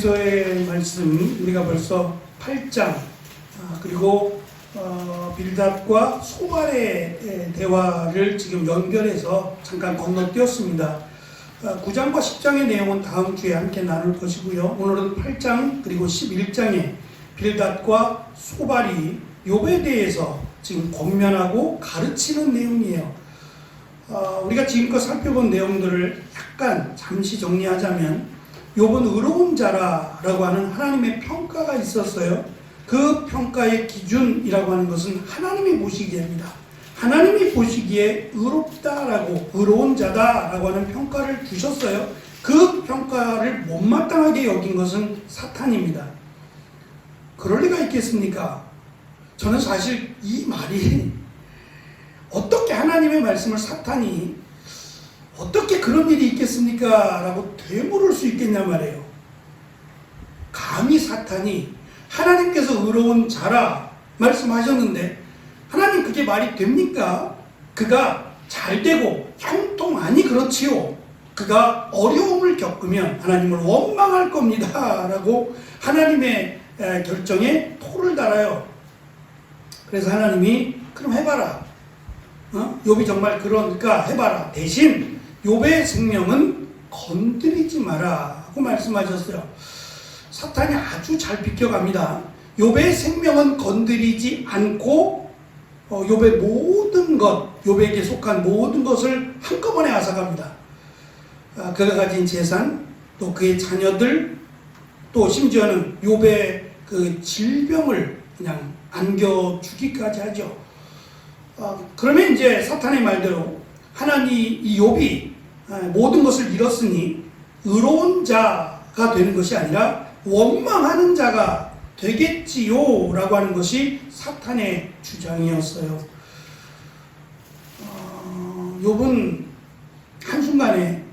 에베소의 말씀 우리가 벌써 8장 그리고 빌닷과 소발의 대화를 지금 연결해서 잠깐 건너뛰었습니다. 9장과 10장의 내용은 다음 주에 함께 나눌 것이고요. 오늘은 8장 그리고 11장에 빌닷과 소발이 욥에 대해서 지금 권면하고 가르치는 내용이에요. 우리가 지금껏 살펴본 내용들을 약간 잠시 정리하자면 욥은 의로운 자라라고 하는 하나님의 평가가 있었어요. 그 평가의 기준이라고 하는 것은 하나님이 보시기에입니다. 하나님이 보시기에 의롭다라고 의로운 자다라고 하는 평가를 주셨어요. 그 평가를 못마땅하게 여긴 것은 사탄입니다. 그럴 리가 있겠습니까? 저는 사실 이 말이 어떻게 하나님의 말씀을 사탄이 어떻게 그런 일이 있겠습니까? 라고 되물을 수 있겠냐 말이에요. 감히 사탄이 하나님께서 의로운 자라 말씀하셨는데 하나님 그게 말이 됩니까? 그가 잘되고 형통하니 그렇지요. 그가 어려움을 겪으면 하나님을 원망할 겁니다. 라고 하나님의 결정에 토를 달아요. 그래서 하나님이 그럼 해봐라. 욥이 정말 그러니까 해봐라. 대신 욥의 생명은 건드리지 마라 하고 말씀하셨어요. 사탄이 아주 잘 비껴갑니다. 욥의 생명은 건드리지 않고 욥의 모든 것, 욥에게 속한 모든 것을 한꺼번에 앗아갑니다. 그가 가진 재산, 또 그의 자녀들, 또 심지어는 욥의 그 질병을 그냥 안겨주기까지 하죠. 그러면 이제 사탄의 말대로 하나님 이 욥이 모든 것을 잃었으니 의로운 자가 되는 것이 아니라 원망하는 자가 되겠지요 라고 하는 것이 사탄의 주장이었어요. 욥은 한순간에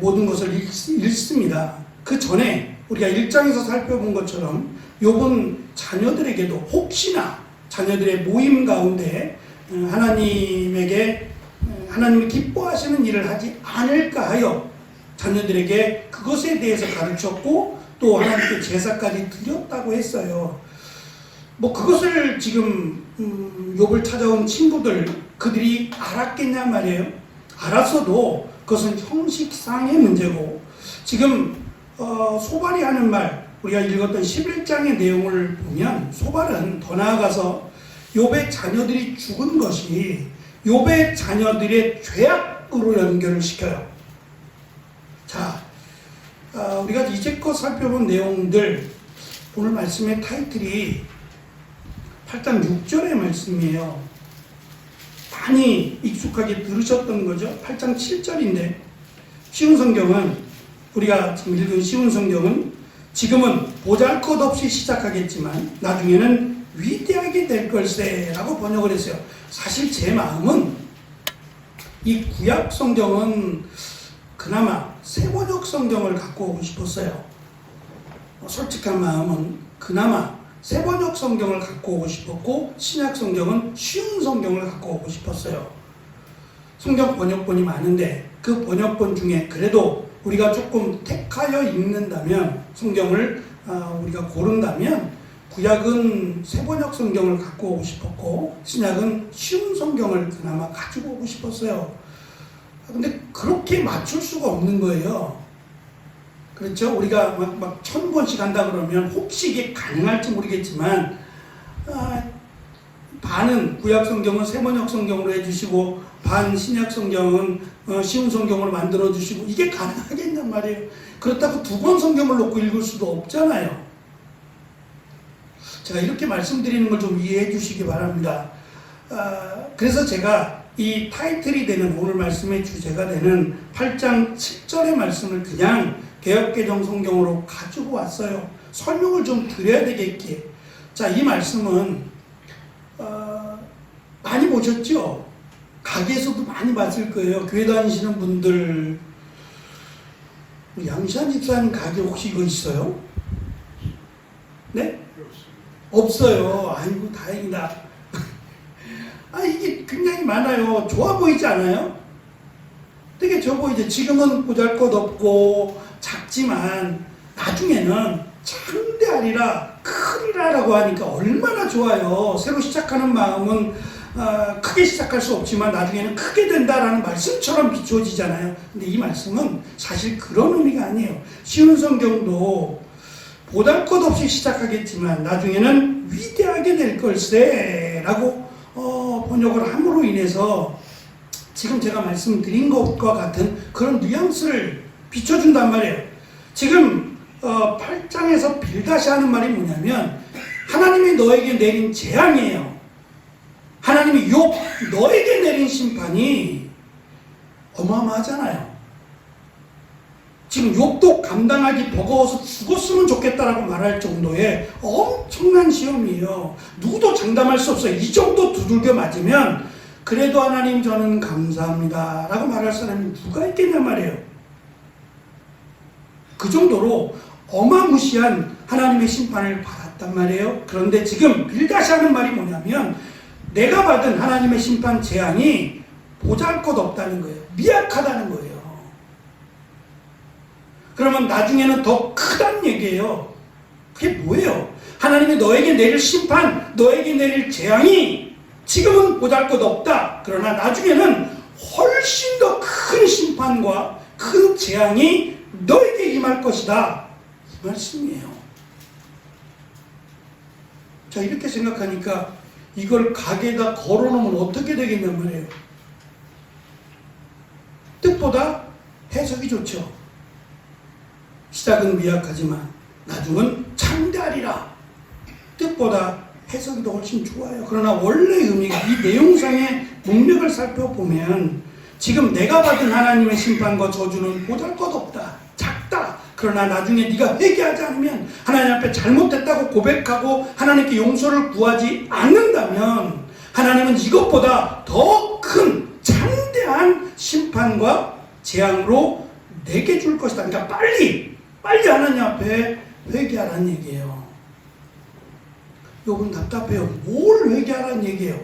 모든 것을 잃습니다. 그 전에 우리가 1장에서 살펴본 것처럼 욥은 자녀들에게도 혹시나 자녀들의 모임 가운데 하나님에게 하나님이 기뻐하시는 일을 하지 않을까 하여 자녀들에게 그것에 대해서 가르쳤고 또 하나님께 제사까지 드렸다고 했어요. 그것을 지금 욥을 찾아온 친구들 그들이 알았겠냐 말이에요. 알았어도 그것은 형식상의 문제고 지금 소발이 하는 말 우리가 읽었던 11장의 내용을 보면 소발은 더 나아가서 욥의 자녀들이 죽은 것이 욥의 자녀들의 죄악으로 연결을 시켜요. 자, 우리가 이제껏 살펴본 내용들 오늘 말씀의 타이틀이 8장 6절의 말씀이에요. 많이 익숙하게 들으셨던 거죠. 8장 7절인데 쉬운 성경은 우리가 지금 읽은 쉬운 성경은 지금은 보잘것없이 시작하겠지만 나중에는 위대하게 될 걸세 라고 번역을 했어요. 사실 제 마음은 이 구약 성경은 그나마 세번역 성경을 갖고 오고 싶었어요. 솔직한 마음은 그나마 세번역 성경을 갖고 오고 싶었고 신약 성경은 쉬운 성경을 갖고 오고 싶었어요. 성경 번역본이 많은데 그 번역본 중에 그래도 우리가 조금 택하여 읽는다면 성경을 우리가 고른다면 구약은 세번역 성경을 갖고 오고 싶었고 신약은 쉬운 성경을 그나마 가지고 오고 싶었어요. 근데 그렇게 맞출 수가 없는 거예요. 그렇죠? 우리가 막 1000권씩 한다 그러면 혹시 이게 가능할지 모르겠지만 반은 구약 성경은 세번역 성경으로 해주시고 반 신약 성경은 쉬운 성경으로 만들어 주시고 이게 가능하겠냔 말이에요. 그렇다고 2권 성경을 놓고 읽을 수도 없잖아요. 제가 이렇게 말씀드리는 걸 좀 이해해 주시기 바랍니다. 그래서 제가 이 타이틀이 되는 오늘 말씀의 주제가 되는 8장 7절의 말씀을 그냥 개역개정 성경으로 가지고 왔어요. 설명을 좀 드려야 되겠기에. 자, 이 말씀은 많이 보셨죠? 가게에서도 많이 봤을 거예요. 교회 다니시는 분들. 양시한 집사님 가게 혹시 이거 있어요? 네? 없어요. 아이고 다행이다. 이게 굉장히 많아요. 좋아 보이지 않아요? 되게 좋아 보이죠. 지금은 보잘것없고 작지만 나중에는 창대하리라, 크리라라고 하니까 얼마나 좋아요. 새로 시작하는 마음은 크게 시작할 수 없지만 나중에는 크게 된다라는 말씀처럼 비추어지잖아요. 근데 이 말씀은 사실 그런 의미가 아니에요. 쉬운 성경도 보잘것없이 시작하겠지만 나중에는 위대하게 될 걸세 라고 번역을 함으로 인해서 지금 제가 말씀드린 것과 같은 그런 뉘앙스를 비춰준단 말이에요. 지금 8장에서 빌다시 하는 말이 뭐냐면 하나님이 너에게 내린 재앙이에요. 하나님이 욥 너에게 내린 심판이 어마어마하잖아요. 지금 욥도 감당하기 버거워서 죽었으면 좋겠다라고 말할 정도의 엄청난 시험이에요. 누구도 장담할 수 없어요. 이 정도 두들겨 맞으면 그래도 하나님 저는 감사합니다 라고 말할 사람이 누가 있겠냐 말이에요. 그 정도로 어마무시한 하나님의 심판을 받았단 말이에요. 그런데 지금 빌다시 하는 말이 뭐냐면 내가 받은 하나님의 심판 재앙이 보잘것없다는 거예요. 미약하다는 거예요. 그러면 나중에는 더 크다는 얘기예요. 그게 뭐예요? 하나님이 너에게 내릴 심판, 너에게 내릴 재앙이 지금은 보잘것없다. 그러나 나중에는 훨씬 더 큰 심판과 큰 재앙이 너에게 임할 것이다. 이 말씀이에요. 자, 이렇게 생각하니까 이걸 가게에다 걸어놓으면 어떻게 되겠냐 말이에요. 뜻보다 해석이 좋죠. 시작은 미약하지만 나중은 창대하리라. 뜻보다 해석이 더 훨씬 좋아요. 그러나 원래 의미가 이 내용상의 문맥을 살펴보면 지금 내가 받은 하나님의 심판과 저주는 보잘것없다. 작다. 그러나 나중에 네가 회개하지 않으면 하나님 앞에 잘못했다고 고백하고 하나님께 용서를 구하지 않는다면 하나님은 이것보다 더 큰 창대한 심판과 재앙으로 내게 줄 것이다. 그러니까 빨리 하나님 앞에 회개하라는 얘기예요. 욥은 답답해요. 뭘 회개하라는 얘기예요?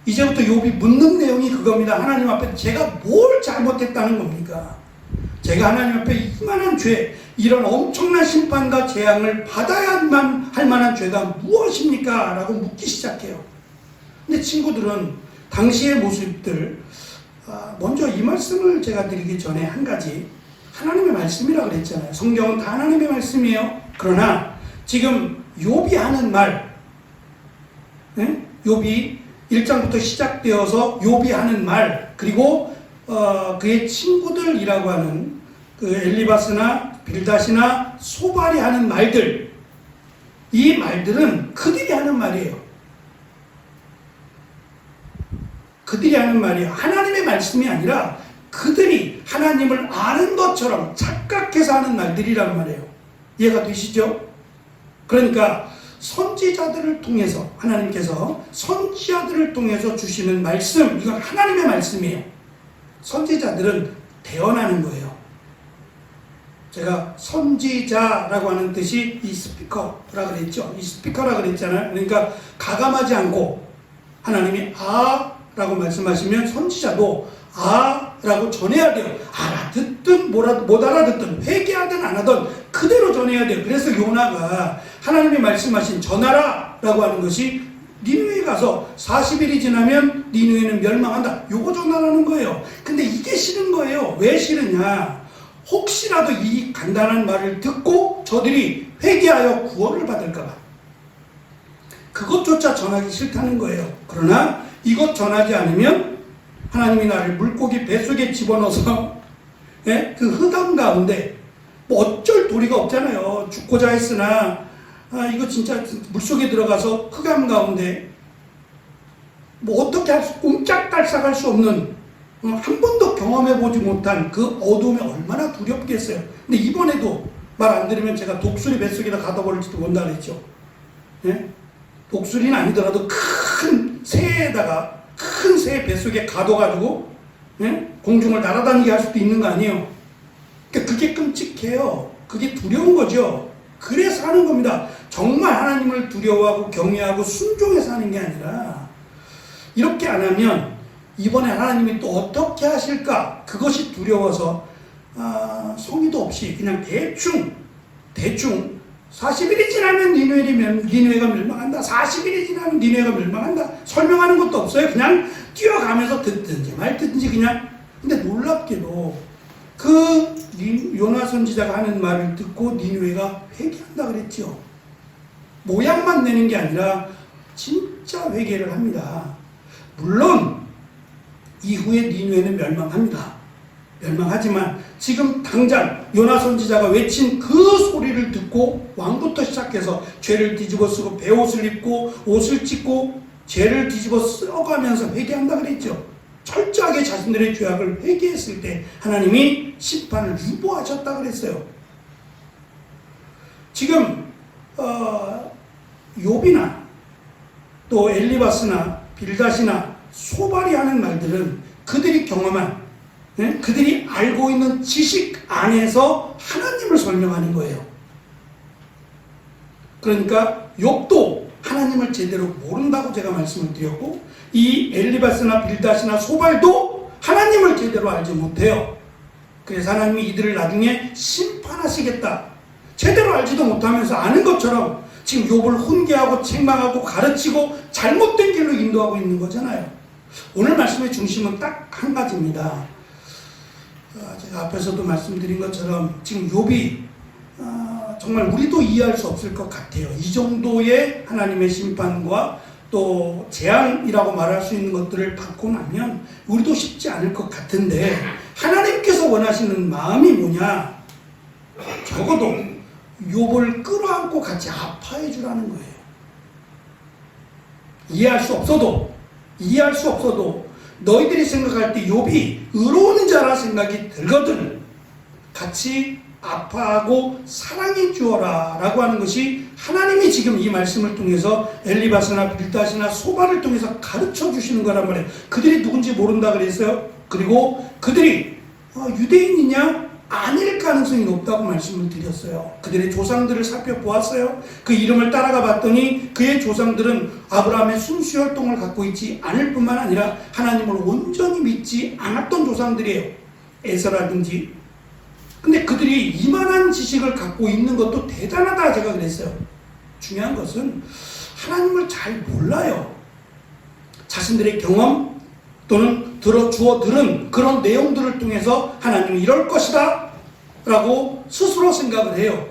이제부터 욥이 묻는 내용이 그겁니다. 하나님 앞에 제가 뭘 잘못했다는 겁니까? 제가 하나님 앞에 이만한 죄, 이런 엄청난 심판과 재앙을 받아야만 할 만한 죄가 무엇입니까? 라고 묻기 시작해요. 근데 친구들은 당시의 모습들, 먼저 이 말씀을 제가 드리기 전에 한 가지, 하나님의 말씀이라고 그랬잖아요. 성경은 다 하나님의 말씀이에요. 그러나 지금 욥이 하는 말, 욥이 1장부터 시작되어서 욥이 하는 말, 그리고 그의 친구들이라고 하는 그 엘리바스나 빌닷이나 소발이 하는 말들, 이 말들은 그들이 하는 말이에요. 그들이 하는 말이에요. 하나님의 말씀이 아니라 그들이 하나님을 아는 것처럼 착각해서 하는 말들이란 말이에요. 이해가 되시죠? 그러니까 선지자들을 통해서 하나님께서 선지자들을 통해서 주시는 말씀, 이건 하나님의 말씀이에요. 선지자들은 대언하는 거예요. 제가 선지자라고 하는 뜻이 이 스피커라 그랬죠. 이 스피커라 그랬잖아요. 그러니까 가감하지 않고 하나님이 라고 말씀하시면 선지자도 라고 전해야 돼요. 알아듣든 못 알아듣든 회개하든 안 하든 그대로 전해야 돼요. 그래서 요나가 하나님이 말씀하신 전하라 라고 하는 것이 니느웨에 가서 40일이 지나면 니느웨는 멸망한다. 요거 전하라는 거예요. 근데 이게 싫은 거예요. 왜 싫으냐? 혹시라도 이 간단한 말을 듣고 저들이 회개하여 구원을 받을까 봐. 그것조차 전하기 싫다는 거예요. 그러나 이것 전하지 않으면 하나님이 나를 물고기 뱃속에 집어넣어서 그 흑암 가운데 뭐 어쩔 도리가 없잖아요. 죽고자 했으나 이거 진짜 물속에 들어가서 흑암 가운데 뭐 어떻게 할 수, 꼼짝달싹할 수 없는 한 번도 경험해보지 못한 그 어둠이 얼마나 두렵겠어요. 근데 이번에도 말 안 들으면 제가 독수리 뱃속에다 가둬버릴지도 모른다 그랬죠. 독수리는 아니더라도 큰 새에다가 큰 새 뱃속에 가둬가지고 공중을 날아다니게 할 수도 있는 거 아니에요. 그러니까 그게 끔찍해요. 그게 두려운 거죠. 그래서 하는 겁니다. 정말 하나님을 두려워하고 경외하고 순종해서 하는 게 아니라 이렇게 안 하면 이번에 하나님이 또 어떻게 하실까? 그것이 두려워서 성의도 없이 그냥 대충 대충 40일이 지나면 니느웨가 멸망한다. 40일이 지나면 니느웨가 멸망한다. 설명하는 것도 없어요. 그냥 뛰어가면서 듣든지 말든지 그냥. 근데 놀랍게도 그 요나 선지자가 하는 말을 듣고 니느웨가 회개한다 그랬죠. 모양만 내는 게 아니라 진짜 회개를 합니다. 물론 이후에 니느웨는 멸망합니다. 멸망하지만 지금 당장 요나 선지자가 외친 그 소리를 듣고 왕부터 시작해서 죄를 뒤집어 쓰고 베옷을 입고 옷을 찢고 죄를 뒤집어 써가면서 회개한다 그랬죠. 철저하게 자신들의 죄악을 회개했을 때 하나님이 심판을 유보하셨다 그랬어요. 지금 욥이나 또 엘리바스나 빌닷이나 소발이 하는 말들은 그들이 경험한, 그들이 알고 있는 지식 안에서 하나님을 설명하는 거예요. 그러니까 욥도 하나님을 제대로 모른다고 제가 말씀을 드렸고, 이 엘리바스나 빌닷이나 소발도 하나님을 제대로 알지 못해요. 그래서 하나님이 이들을 나중에 심판하시겠다, 제대로 알지도 못하면서 아는 것처럼 지금 욥을 훈계하고 책망하고 가르치고 잘못된 길로 인도하고 있는 거잖아요. 오늘 말씀의 중심은 딱 한 가지입니다. 제가 앞에서도 말씀드린 것처럼 지금 욥이 정말 우리도 이해할 수 없을 것 같아요. 이 정도의 하나님의 심판과 또 재앙이라고 말할 수 있는 것들을 받고 나면 우리도 쉽지 않을 것 같은데, 하나님께서 원하시는 마음이 뭐냐? 적어도 욥을 끌어안고 같이 아파해 주라는 거예요. 이해할 수 없어도 너희들이 생각할 때 욥이 의로운 자라 생각이 들거든 같이 아파하고 사랑해 주어라 라고 하는 것이 하나님이 지금 이 말씀을 통해서 엘리바스나 빌닷이나 소발을 통해서 가르쳐 주시는 거란 말이에요. 그들이 누군지 모른다 그랬어요. 그리고 그들이 유대인이냐? 아닐 가능성이 높다고 말씀을 드렸어요. 그들의 조상들을 살펴보았어요. 그 이름을 따라가 봤더니 그의 조상들은 아브라함의 순수혈통을 갖고 있지 않을 뿐만 아니라 하나님을 온전히 믿지 않았던 조상들이에요. 에서라든지. 근데 그들이 이만한 지식을 갖고 있는 것도 대단하다 제가 그랬어요. 중요한 것은 하나님을 잘 몰라요. 자신들의 경험 또는 주워 들은 그런 내용들을 통해서 하나님이 이럴 것이다 라고 스스로 생각을 해요.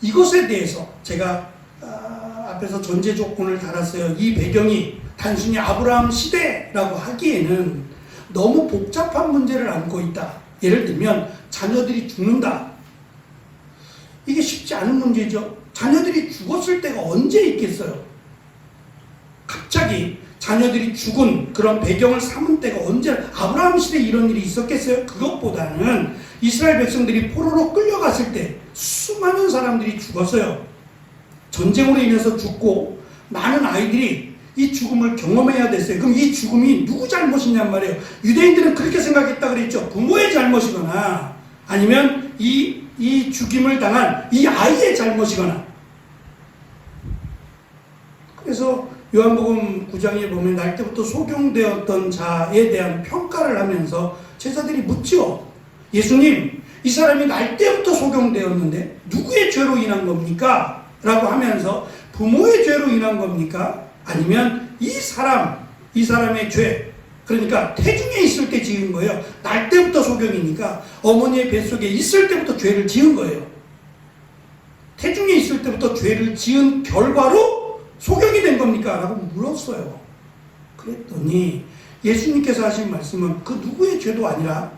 이것에 대해서 제가 앞에서 전제 조건을 달았어요. 이 배경이 단순히 아브라함 시대라고 하기에는 너무 복잡한 문제를 안고 있다. 예를 들면 자녀들이 죽는다. 이게 쉽지 않은 문제죠. 자녀들이 죽었을 때가 언제 있겠어요? 갑자기 자녀들이 죽은 그런 배경을 삼은 때가 언제, 아브라함 시대에 이런 일이 있었겠어요? 그것보다는 이스라엘 백성들이 포로로 끌려갔을 때 수많은 사람들이 죽었어요. 전쟁으로 인해서 죽고 많은 아이들이 이 죽음을 경험해야 됐어요. 그럼 이 죽음이 누구 잘못이냔 말이에요. 유대인들은 그렇게 생각했다 그랬죠. 부모의 잘못이거나 아니면 이 죽임을 당한 이 아이의 잘못이거나. 그래서 요한복음 9장에 보면 날 때부터 소경되었던 자에 대한 평가를 하면서 제자들이 묻죠. 예수님, 이 사람이 날 때부터 소경되었는데 누구의 죄로 인한 겁니까? 라고 하면서 부모의 죄로 인한 겁니까? 아니면 이 사람의 죄, 그러니까 태중에 있을 때 지은 거예요. 날 때부터 소경이니까 어머니의 뱃속에 있을 때부터 죄를 지은 거예요. 태중에 있을 때부터 죄를 지은 결과로 소경이 된 겁니까? 라고 물었어요. 그랬더니 예수님께서 하신 말씀은 그 누구의 죄도 아니라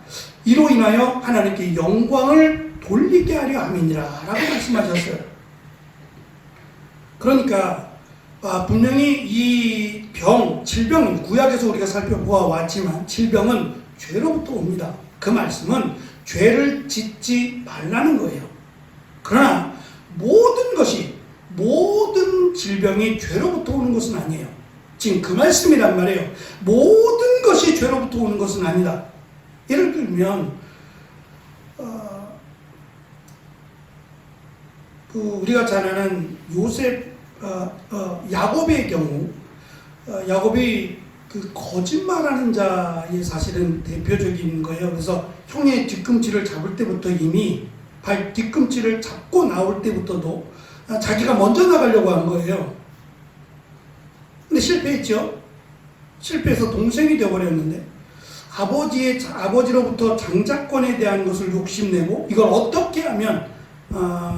이로 인하여 하나님께 영광을 돌리게 하려 함이니라 라고 말씀하셨어요. 그러니까 분명히 이 질병은 구약에서 우리가 살펴보아 왔지만 질병은 죄로부터 옵니다. 그 말씀은 죄를 짓지 말라는 거예요. 그러나 모든 질병이 죄로부터 오는 것은 아니에요. 지금 그 말씀이란 말이에요. 모든 것이 죄로부터 오는 것은 아니다. 예를 들면 우리가 잘 아는 야곱의 경우, 야곱이 그 거짓말하는 자의 사실은 대표적인 거예요. 그래서 형의 뒤꿈치를 잡을 때부터 이미 발 뒤꿈치를 잡고 나올 때부터도 자기가 먼저 나가려고 한 거예요. 근데 실패했죠. 실패해서 동생이 되어버렸는데 아버지로부터 장자권에 대한 것을 욕심내고 이걸 어떻게 하면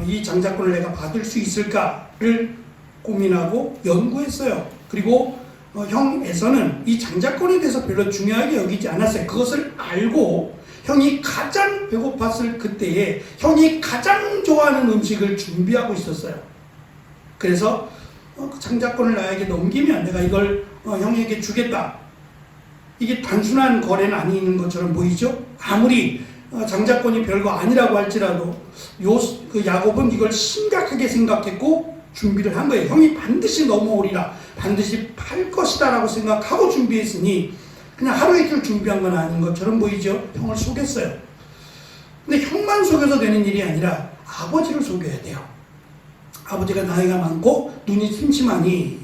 이 장자권을 내가 받을 수 있을까를 고민하고 연구했어요. 그리고 형 에서는 이 장자권에 대해서 별로 중요하게 여기지 않았어요. 그것을 알고 형이 가장 배고팠을 그때에 형이 가장 좋아하는 음식을 준비하고 있었어요. 그래서 장자권을 나에게 넘기면 내가 이걸 형에게 주겠다. 이게 단순한 거래는 아닌 것처럼 보이죠? 아무리 장자권이 별거 아니라고 할지라도 야곱은 이걸 심각하게 생각했고 준비를 한 거예요. 형이 반드시 넘어오리라, 반드시 팔 것이다 라고 생각하고 준비했으니 그냥 하루 이틀 준비한 건 아닌 것처럼 보이죠? 형을 속였어요. 근데 형만 속여서 되는 일이 아니라 아버지를 속여야 돼요. 아버지가 나이가 많고 눈이 침침하니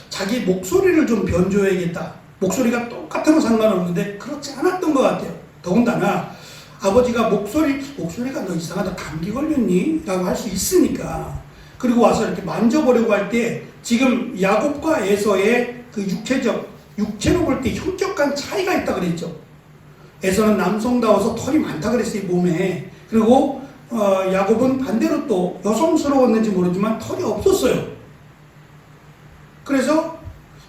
자기 목소리를 좀 변조해야겠다. 목소리가 똑같으면 상관없는데 그렇지 않았던 것 같아요. 더군다나 아버지가 목소리가 너 이상하다, 감기 걸렸니? 라고 할 수 있으니까. 그리고 와서 이렇게 만져보려고 할 때 지금 야곱과 에서의 그 육체로 볼 때 혁격한 차이가 있다 그랬죠. 에서는 남성다워서 털이 많다 그랬어요, 몸에. 그리고 야곱은 반대로 또 여성스러웠는지 모르지만 털이 없었어요. 그래서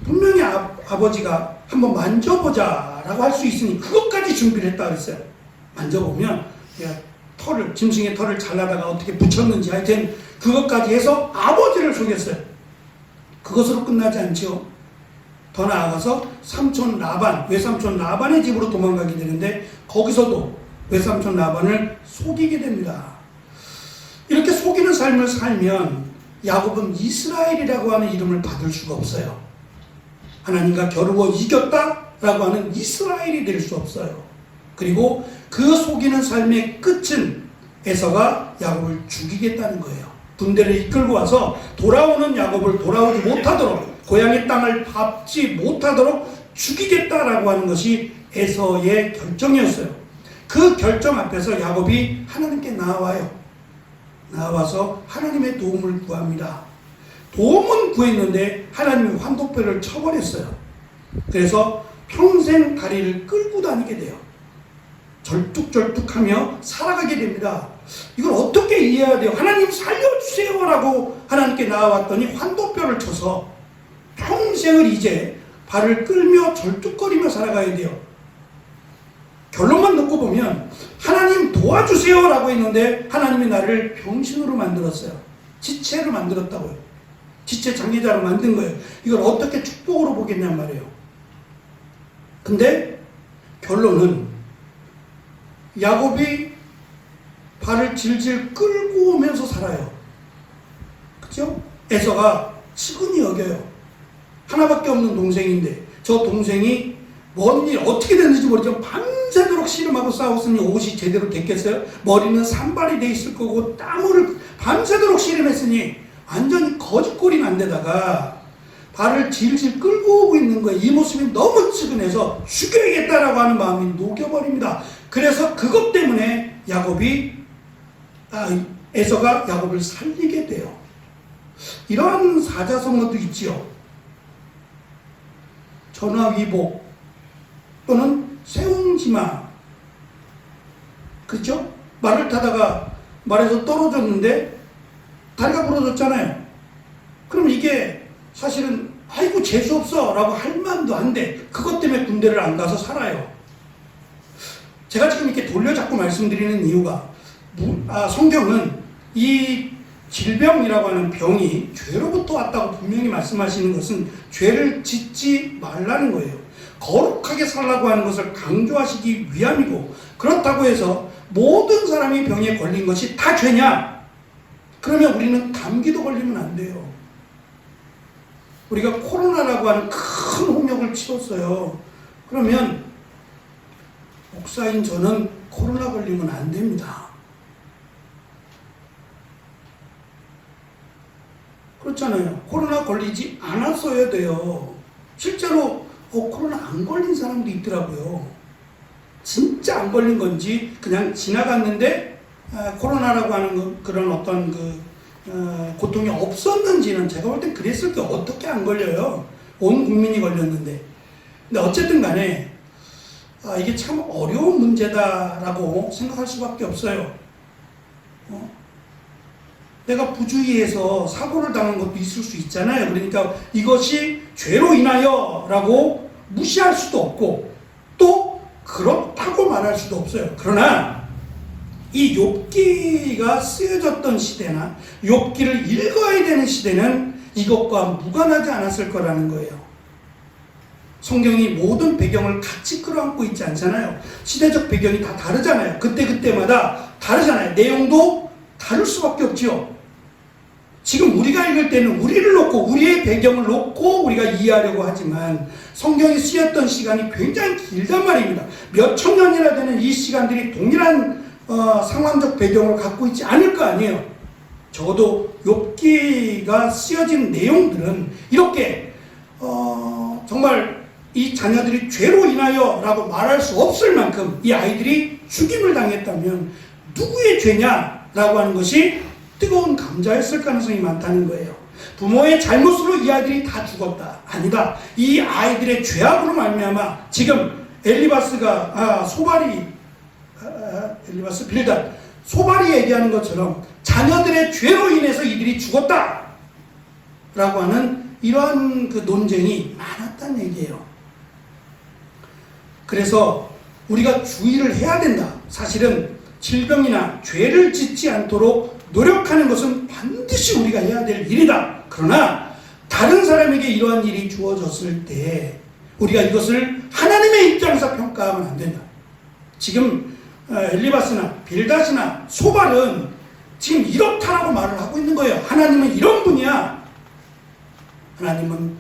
분명히 아버지가 한번 만져보자 라고 할 수 있으니 그것까지 준비를 했다 그랬어요. 만져보면 짐승의 털을 잘라다가 어떻게 붙였는지 하여튼 그것까지 해서 아버지를 속였어요. 그것으로 끝나지 않죠. 더 나아가서 외삼촌 라반의 집으로 도망가게 되는데 거기서도 외삼촌 라반을 속이게 됩니다. 이렇게 속이는 삶을 살면 야곱은 이스라엘이라고 하는 이름을 받을 수가 없어요. 하나님과 겨루어 이겼다라고 하는 이스라엘이 될 수 없어요. 그리고 그 속이는 삶의 끝은 에서가 야곱을 죽이겠다는 거예요. 군대를 이끌고 와서 돌아오는 야곱을 돌아오지 못하도록, 고향의 땅을 밟지 못하도록 죽이겠다라고 하는 것이 에서의 결정이었어요. 그 결정 앞에서 야곱이 하나님께 나와서 하나님의 도움을 구합니다. 도움은 구했는데 하나님이 환도뼈를 쳐버렸어요. 그래서 평생 다리를 끌고 다니게 돼요. 절뚝절뚝하며 살아가게 됩니다. 이걸 어떻게 이해해야 돼요? 하나님 살려주세요 라고 하나님께 나와왔더니 환도뼈를 쳐서 평생을 이제 발을 끌며 절뚝거리며 살아가야 돼요. 결론만 듣고 보면 하나님 도와주세요 라고 했는데 하나님이 나를 병신으로 만들었어요. 지체로 만들었다고요. 지체 장애자로 만든 거예요. 이걸 어떻게 축복으로 보겠냔 말이에요. 근데 결론은 야곱이 발을 질질 끌고 오면서 살아요. 그죠? 에서가 측은히 여겨요. 하나밖에 없는 동생인데 저 동생이 뭔 일 어떻게 됐는지 모르지만 밤새도록 씨름하고 싸웠으니 옷이 제대로 됐겠어요? 머리는 산발이 돼 있을 거고 땀을 밤새도록 씨름했으니 완전히 거짓골이 난 데다가 발을 질질 끌고 오고 있는 거예요. 이 모습이 너무 측은해서 죽여야겠다라고 하는 마음이 녹여버립니다. 그래서 그것 때문에 에서가 야곱을 살리게 돼요. 이러한 사자성어도 있지요. 전화위복 또는 세웅지마. 그렇죠? 말을 타다가 말에서 떨어졌는데 다리가 부러졌잖아요. 그럼 이게 사실은 아이고 재수없어 라고 할 만도 한데 그것 때문에 군대를 안 가서 살아요. 제가 지금 이렇게 돌려잡고 말씀드리는 이유가 성경은 이 질병이라고 하는 병이 죄로부터 왔다고 분명히 말씀하시는 것은 죄를 짓지 말라는 거예요. 거룩하게 살라고 하는 것을 강조하시기 위함이고, 그렇다고 해서 모든 사람이 병에 걸린 것이 다 죄냐? 그러면 우리는 감기도 걸리면 안 돼요. 우리가 코로나라고 하는 큰 홍역을 치렀어요. 그러면 목사인 저는 코로나 걸리면 안 됩니다. 그렇잖아요. 코로나 걸리지 않았어야 돼요. 실제로 코로나 안 걸린 사람도 있더라고요. 진짜 안 걸린 건지 그냥 지나갔는데 코로나라고 하는 그런 어떤 고통이 없었는지는 제가 볼 땐 그랬을 때 어떻게 안 걸려요? 온 국민이 걸렸는데. 근데 어쨌든 간에 이게 참 어려운 문제다라고 생각할 수밖에 없어요. 내가 부주의해서 사고를 당한 것도 있을 수 있잖아요. 그러니까 이것이 죄로 인하여 라고 무시할 수도 없고 또 그렇다고 말할 수도 없어요. 그러나 이 욥기가 쓰여졌던 시대나 욥기를 읽어야 되는 시대는 이것과 무관하지 않았을 거라는 거예요. 성경이 모든 배경을 같이 끌어안고 있지 않잖아요. 시대적 배경이 다 다르잖아요. 그때마다 다르잖아요. 내용도 다를 수밖에 없죠. 지금 우리가 읽을 때는 우리를 놓고 우리의 배경을 놓고 우리가 이해하려고 하지만 성경이 쓰였던 시간이 굉장히 길단 말입니다. 몇천 년이나 되는 이 시간들이 동일한 상황적 배경을 갖고 있지 않을 거 아니에요. 적어도 욥기가 쓰여진 내용들은 이렇게 정말 이 자녀들이 죄로 인하여 라고 말할 수 없을 만큼 이 아이들이 죽임을 당했다면 누구의 죄냐라고 하는 것이 뜨거운 감자였을 가능성이 많다는 거예요. 부모의 잘못으로 이 아이들이 다 죽었다. 아니다. 이 아이들의 죄악으로 말미암아 지금 엘리바스가 엘리바스 빌닷 소발이 얘기하는 것처럼 자녀들의 죄로 인해서 이들이 죽었다 라고 하는 이러한 논쟁이 많았다는 얘기예요. 그래서 우리가 주의를 해야 된다. 사실은 질병이나 죄를 짓지 않도록 노력하는 것은 반드시 우리가 해야 될 일이다. 그러나 다른 사람에게 이러한 일이 주어졌을 때 우리가 이것을 하나님의 입장에서 평가하면 안 된다. 지금 엘리바스나 빌닷이나 소발은 지금 이렇다라고 말을 하고 있는 거예요. 하나님은 이런 분이야. 하나님은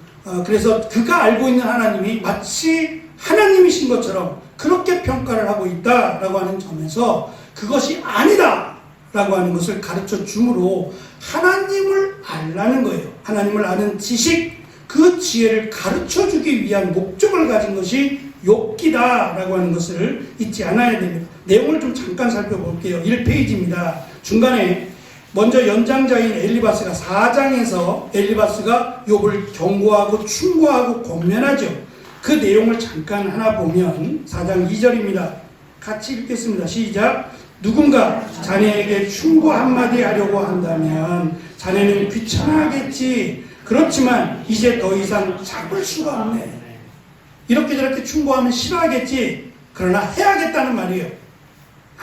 그래서 그가 알고 있는 하나님이 마치 하나님이신 것처럼 그렇게 평가를 하고 있다라고 하는 점에서 그것이 아니다 라고 하는 것을 가르쳐 주므로 하나님을 알라는 거예요. 하나님을 아는 지식, 그 지혜를 가르쳐 주기 위한 목적을 가진 것이 욥기다 라고 하는 것을 잊지 않아야 됩니다. 내용을 좀 잠깐 살펴볼게요. 1페이지입니다. 중간에 먼저 연장자인 엘리바스가 4장에서 엘리바스가 욥을 경고하고 충고하고 권면하죠. 그 내용을 잠깐 하나 보면 4장 2절입니다. 같이 읽겠습니다. 시작. 누군가 자네에게 충고 한마디 하려고 한다면 자네는 귀찮아하겠지. 그렇지만 이제 더 이상 참을 수가 없네. 이렇게 저렇게 충고하면 싫어하겠지. 그러나 해야겠다는 말이에요.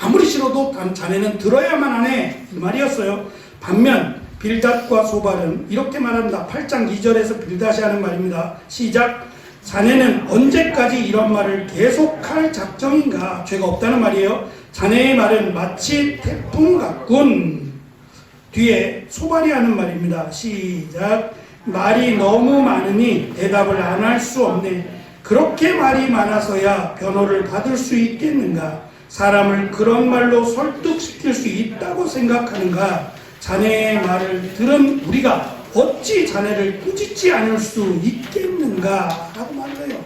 아무리 싫어도 자네는 들어야만 하네. 이 말이었어요. 반면 빌닷과 소발은 이렇게 말합니다. 8장 2절에서 빌닷이 하는 말입니다. 시작. 자네는 언제까지 이런 말을 계속할 작정인가? 죄가 없다는 말이에요. 자네의 말은 마치 태풍 같군. 뒤에 소발이 하는 말입니다. 시작. 말이 너무 많으니 대답을 안 할 수 없네. 그렇게 말이 많아서야 변호를 받을 수 있겠는가? 사람을 그런 말로 설득시킬 수 있다고 생각하는가? 자네의 말을 들은 우리가 어찌 자네를 꾸짖지 않을 수 있겠는가? 라고 말해요.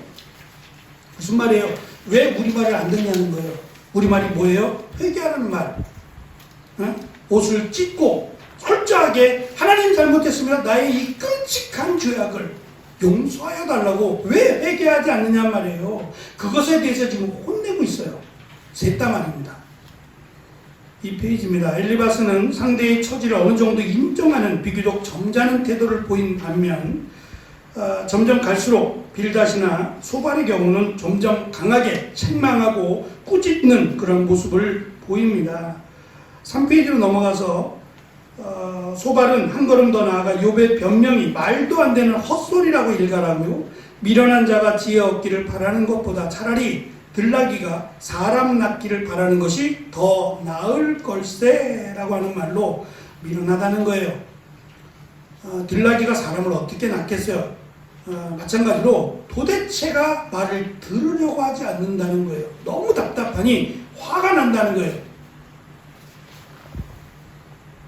무슨 말이에요? 왜 우리 말을 안 듣냐는 거예요. 우리 말이 뭐예요? 회개하라는 말. 옷을 찢고 철저하게 하나님 잘못했습니다. 나의 이 끔찍한 죄악을 용서하여 달라고 왜 회개하지 않느냐 말이에요. 그것에 대해서 지금 혼내고 있어요. 셋 다 말입니다. 이 페이지입니다. 엘리바스는 상대의 처지를 어느 정도 인정하는 비교적 점잖은 태도를 보인 반면 점점 갈수록 빌닷이나 소발의 경우는 점점 강하게 책망하고 꾸짖는 그런 모습을 보입니다. 3페이지로 넘어가서 소발은 한 걸음 더 나아가 욥의 변명이 말도 안 되는 헛소리라고 일갈하고요. 미련한 자가 지혜 얻기를 바라는 것보다 차라리 들나귀가 사람 낳기를 바라는 것이 더 나을 걸세 라고 하는 말로 미련하다는 거예요. 들나귀가 사람을 어떻게 낳겠어요? 마찬가지로 도대체가 말을 들으려고 하지 않는다는 거예요. 너무 답답하니 화가 난다는 거예요.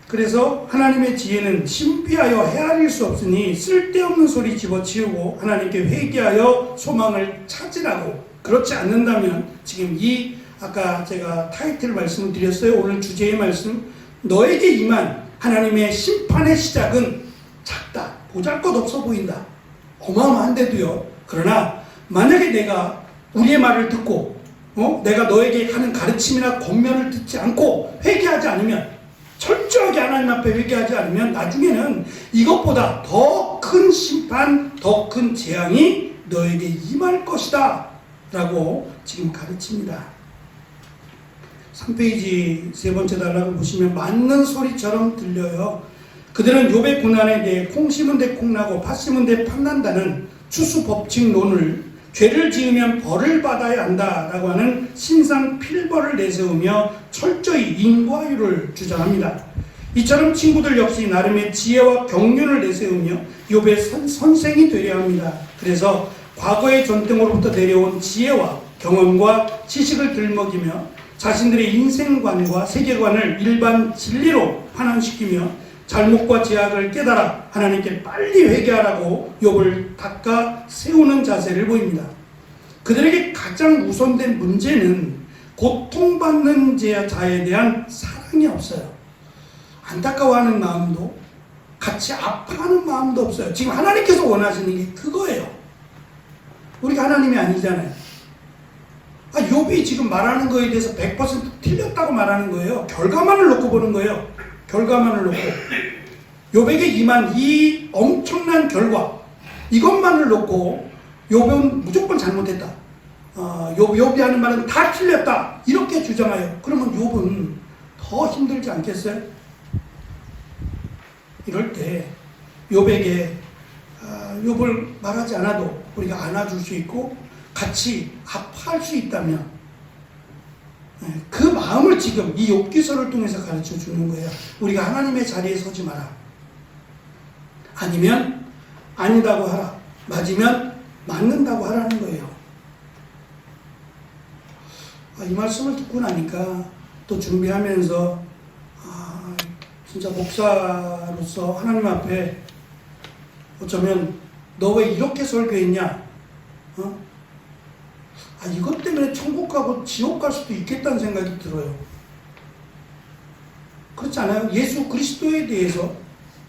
그래서 하나님의 지혜는 신비하여 헤아릴 수 없으니 쓸데없는 소리 집어치우고 하나님께 회개하여 소망을 찾으라고. 그렇지 않는다면 지금 이 아까 제가 타이틀 말씀을 드렸어요. 오늘 주제의 말씀, 너에게 임한 하나님의 심판의 시작은 작다, 보잘것없어 보인다, 어마어마한데도요. 그러나 만약에 내가 우리의 말을 듣고 내가 너에게 하는 가르침이나 권면을 듣지 않고 회개하지 않으면, 철저하게 하나님 앞에 회개하지 않으면 나중에는 이것보다 더 큰 심판, 더 큰 재앙이 너에게 임할 것이다 라고 지금 가르칩니다. 3페이지 세 번째 단락을 보시면 맞는 소리처럼 들려요. 그들은 욥의 고난에 대해 콩 심은 데 콩나고 팥 심은 데 팥난다는 추수 법칙론을 죄를 지으면 벌을 받아야 한다라고 하는 신상 필벌을 내세우며 철저히 인과율을 주장합니다. 이처럼 친구들 역시 나름의 지혜와 경륜을 내세우며 욥의 선생이 되려 합니다. 그래서 과거의 전통으로부터 내려온 지혜와 경험과 지식을 들먹이며 자신들의 인생관과 세계관을 일반 진리로 환원시키며 잘못과 죄악을 깨달아 하나님께 빨리 회개하라고 욥을 닦아 세우는 자세를 보입니다. 그들에게 가장 우선된 문제는 고통받는 자에 대한 사랑이 없어요. 안타까워하는 마음도, 같이 아파하는 마음도 없어요. 지금 하나님께서 원하시는 게 그거예요. 우리가 하나님이 아니잖아요. 욥이 지금 말하는 거에 대해서 100% 틀렸다고 말하는 거예요. 결과만을 놓고 보는 거예요. 결과만을 놓고. 욥에게 임한 이 엄청난 결과, 이것만을 놓고 욥은 무조건 잘못했다. 욥이 하는 말은 다 틀렸다. 이렇게 주장해요. 그러면 욥은 더 힘들지 않겠어요? 이럴 때 욥에게 욥을 말하지 않아도 우리가 안아줄 수 있고 같이 아파할 수 있다면 그 마음을 지금 이 욥기서를 통해서 가르쳐 주는 거예요. 우리가 하나님의 자리에 서지 마라. 아니면 아니다고 하라. 맞으면 맞는다고 하라는 거예요. 이 말씀을 듣고 나니까 또 준비하면서 진짜 목사로서 하나님 앞에 어쩌면 너 왜 이렇게 설교했냐? 이것 때문에 천국 가고 지옥 갈 수도 있겠다는 생각이 들어요. 그렇지 않아요? 예수 그리스도에 대해서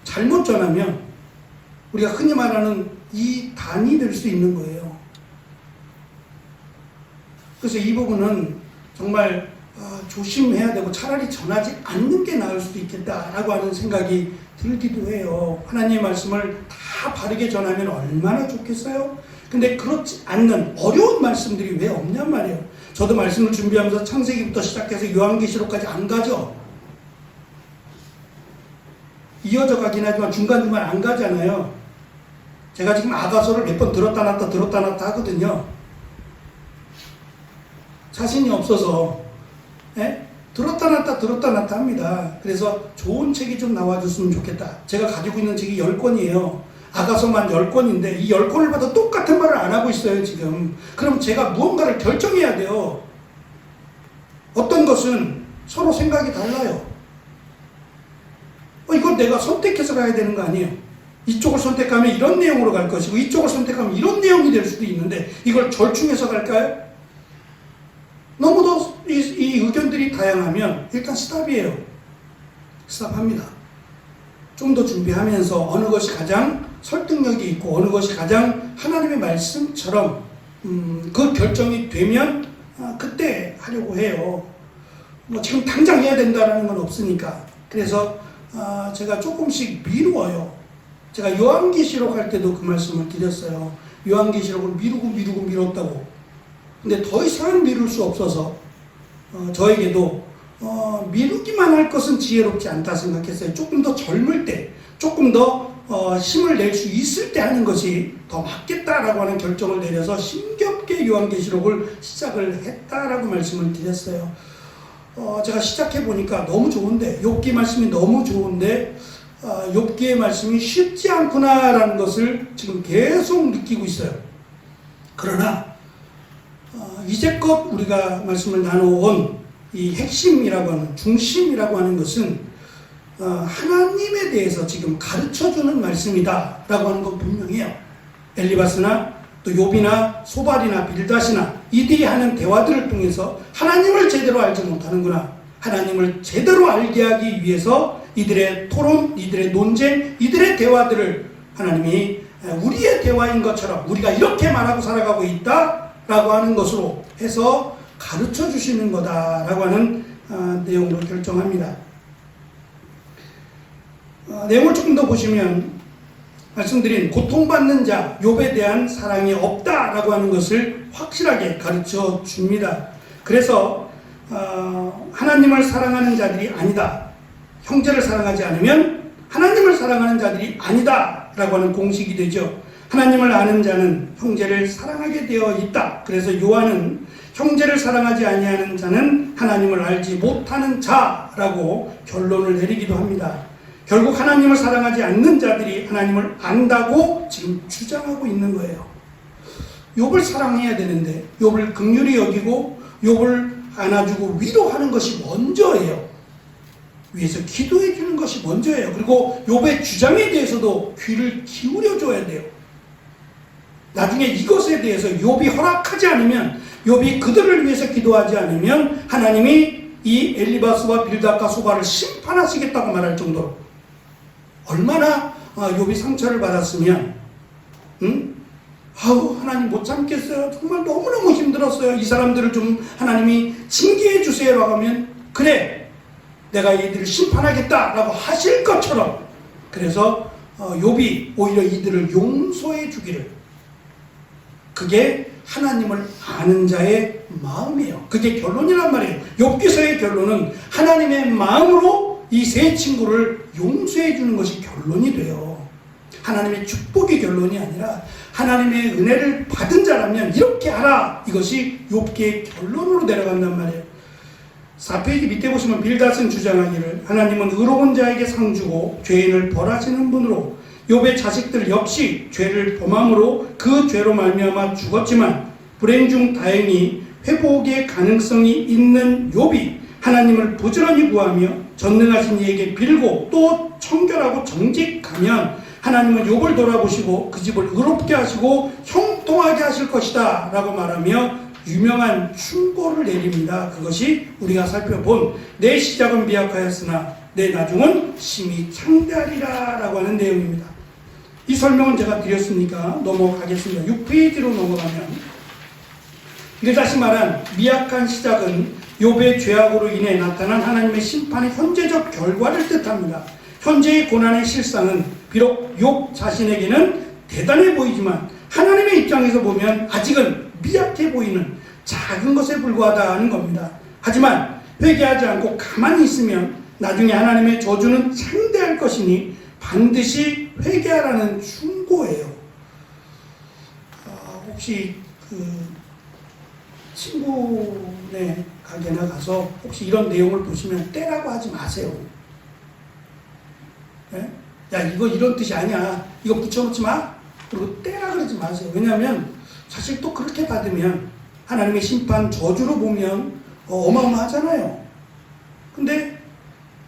잘못 전하면 우리가 흔히 말하는 이 단이 될 수 있는 거예요. 그래서 이 부분은 정말 조심해야 되고 차라리 전하지 않는 게 나을 수도 있겠다라고 하는 생각이 들기도 해요. 하나님의 말씀을 다 바르게 전하면 얼마나 좋겠어요? 근데 그렇지 않는 어려운 말씀들이 왜 없냔 말이에요. 저도 말씀을 준비하면서 창세기부터 시작해서 요한계시록까지 안 가죠. 이어져 가긴 하지만 중간중간 안 가잖아요. 제가 지금 아가서를 몇 번 들었다 놨다 하거든요. 자신이 없어서 들었다 놨다 합니다. 그래서 좋은 책이 좀 나와줬으면 좋겠다. 제가 가지고 있는 책이 10권이에요. 아가서만 10권인데 이 10권을 봐도 똑같은 말을 안 하고 있어요 지금. 그럼 제가 무언가를 결정해야 돼요. 어떤 것은 서로 생각이 달라요. 이걸 내가 선택해서 가야 되는 거 아니에요. 이쪽을 선택하면 이런 내용으로 갈 것이고 이쪽을 선택하면 이런 내용이 될 수도 있는데 이걸 절충해서 갈까요? 너무도 이 의견들이 다양하면 일단 스탑이에요. 스탑합니다. 좀 더 준비하면서 어느 것이 가장 설득력이 있고 어느 것이 가장 하나님의 말씀처럼 그 결정이 되면 그때 하려고 해요. 지금 당장 해야 된다는 건 없으니까. 그래서 제가 조금씩 미루어요. 제가 요한계시록 할 때도 그 말씀을 드렸어요. 요한계시록을 미뤘다고. 근데 더 이상 미룰 수 없어서 저에게도 미루기만 할 것은 지혜롭지 않다 생각했어요. 조금 더 젊을 때, 조금 더 힘을 낼 수 있을 때 하는 것이 더 맞겠다라고 하는 결정을 내려서 힘겹게 요한계시록을 시작을 했다라고 말씀을 드렸어요. 제가 시작해보니까 너무 좋은데, 욥기 말씀이 너무 좋은데 욥기의 말씀이 쉽지 않구나라는 것을 지금 계속 느끼고 있어요. 그러나 이제껏 우리가 말씀을 나눠온 이 핵심이라고 하는, 중심이라고 하는 것은 하나님에 대해서 지금 가르쳐주는 말씀이다 라고 하는 건 분명해요. 엘리바스나 또 욥이나 소발이나 빌닷이나 이들이 하는 대화들을 통해서 하나님을 제대로 알지 못하는구나. 하나님을 제대로 알게 하기 위해서 이들의 토론, 이들의 논쟁, 이들의 대화들을 하나님이 우리의 대화인 것처럼 우리가 이렇게 말하고 살아가고 있다라고 하는 것으로 해서 가르쳐 주시는 거다라고 하는 내용으로 결정합니다. 내용을 조금 더 보시면 말씀드린 고통받는 자 욥에 대한 사랑이 없다라고 하는 것을 확실하게 가르쳐 줍니다. 그래서 하나님을 사랑하는 자들이 아니다. 형제를 사랑하지 않으면 하나님을 사랑하는 자들이 아니다 라고 하는 공식이 되죠. 하나님을 아는 자는 형제를 사랑하게 되어 있다. 그래서 요한은 형제를 사랑하지 아니하는 자는 하나님을 알지 못하는 자라고 결론을 내리기도 합니다. 결국 하나님을 사랑하지 않는 자들이 하나님을 안다고 지금 주장하고 있는 거예요. 욥을 사랑해야 되는데 욥을 긍휼히 여기고 욥을 안아주고 위로하는 것이 먼저예요. 위에서 기도해 주는 것이 먼저예요. 그리고 욥의 주장에 대해서도 귀를 기울여 줘야 돼요. 나중에 이것에 대해서 욥이 허락하지 않으면, 욥이 그들을 위해서 기도하지 않으면 하나님이 이 엘리바스와 빌닷과 소바를 심판하시겠다고 말할 정도로 얼마나 욥이 상처를 받았으면 아우 하나님 못 참겠어요. 정말 너무너무 힘들었어요. 이 사람들을 좀 하나님이 징계해 주세요라고 하면 그래 내가 이들을 심판하겠다라고 하실 것처럼, 그래서 욥이 오히려 이들을 용서해 주기를, 그게 하나님을 아는 자의 마음이에요. 그게 결론이란 말이에요. 욥기서의 결론은 하나님의 마음으로 이 세 친구를 용서해 주는 것이 결론이 돼요. 하나님의 축복이 결론이 아니라 하나님의 은혜를 받은 자라면 이렇게 하라, 이것이 욥기의 결론으로 내려간단 말이에요. 4페이지 밑에 보시면 빌닷은 주장하기를 하나님은 의로운 자에게 상 주고 죄인을 벌하시는 분으로 욥의 자식들 역시 죄를 범함으로 그 죄로 말미암아 죽었지만 불행 중 다행히 회복의 가능성이 있는 욥이 하나님을 부지런히 구하며 전능하신 이에게 빌고 또 청결하고 정직하면 하나님은 욥을 돌아보시고 그 집을 의롭게 하시고 형통하게 하실 것이다 라고 말하며 유명한 충고를 내립니다. 그것이 우리가 살펴본 내 시작은 미약하였으나 내 나중은 심히 창대하리라 라고 하는 내용입니다. 이 설명은 제가 드렸으니까 넘어가겠습니다. 6페이지로 넘어가면, 이게 다시 말한 미약한 시작은 욥의 죄악으로 인해 나타난 하나님의 심판의 현재적 결과를 뜻합니다. 현재의 고난의 실상은 비록 욥 자신에게는 대단해 보이지만 하나님의 입장에서 보면 아직은 미약해 보이는 작은 것에 불과하다는 겁니다. 하지만 회개하지 않고 가만히 있으면 나중에 하나님의 저주는 창대할 것이니 반드시 회개하라는 충고예요. 혹시 친구네 가게나 가서 혹시 이런 내용을 보시면 떼라고 하지 마세요. 네? 야 이거 이런 뜻이 아니야, 이거 붙여놓지 마, 그리고 떼라 그러지 마세요. 왜냐하면 사실 또 그렇게 받으면 하나님의 심판 저주로 보면 어마어마하잖아요. 근데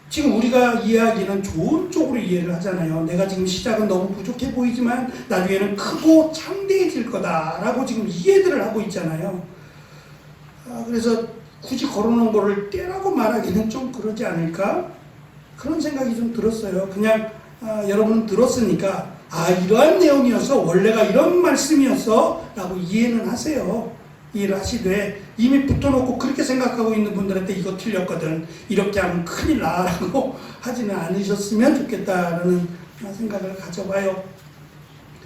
지금 우리가 이해하기는 좋은 쪽으로 이해를 하잖아요. 내가 지금 시작은 너무 부족해 보이지만 나중에는 크고 창대해질 거다라고 지금 이해들을 하고 있잖아요. 그래서 굳이 걸어놓은 거를 떼라고 말하기는 좀 그러지 않을까? 그런 생각이 좀 들었어요. 그냥 여러분 들었으니까 이러한 내용이어서 원래가 이런 말씀이었어 라고 이해는 하세요. 이해를 하시되 이미 붙어놓고 그렇게 생각하고 있는 분들한테 이거 틀렸거든, 이렇게 하면 큰일 나 라고 하지는 않으셨으면 좋겠다라는 생각을 가져봐요.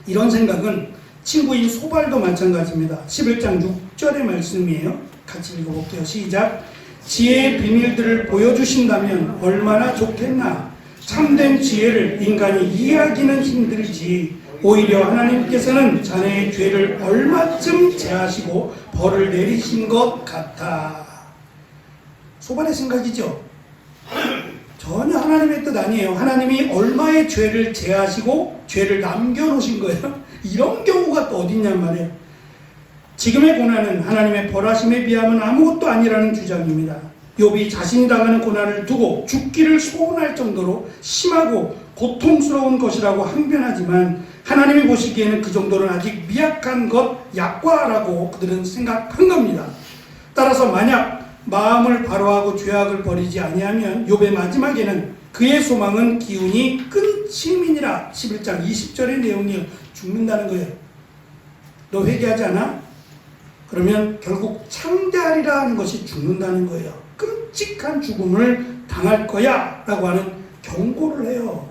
이런 생각은 친구인 소발도 마찬가지입니다. 11장 6절의 말씀이에요. 같이 읽어볼게요. 시작. 지혜의 비밀들을 보여주신다면 얼마나 좋겠나. 참된 지혜를 인간이 이해하기는 힘들지 오히려 하나님께서는 자네의 죄를 얼마쯤 제하시고 벌을 내리신 것 같아. 소발의 생각이죠. 전혀 하나님의 뜻 아니에요. 하나님이 얼마의 죄를 제하시고 죄를 남겨놓으신 거예요. 이런 경우가 또 어딨냔 말이에요. 지금의 고난은 하나님의 벌하심에 비하면 아무것도 아니라는 주장입니다. 욥이 자신이 당하는 고난을 두고 죽기를 소원할 정도로 심하고 고통스러운 것이라고 항변하지만 하나님이 보시기에는 그 정도는 아직 미약한 것, 약과라고 그들은 생각한 겁니다. 따라서 만약 마음을 바로하고 죄악을 버리지 아니하면 욥의 마지막에는 그의 소망은 기운이 끊임이니라. 11장 20절의 내용이 죽는다는 거예요. 너 회개하지 않아? 그러면 결국 창대하리라 하는 것이 죽는다는 거예요. 끔찍한 죽음을 당할 거야 라고 하는 경고를 해요.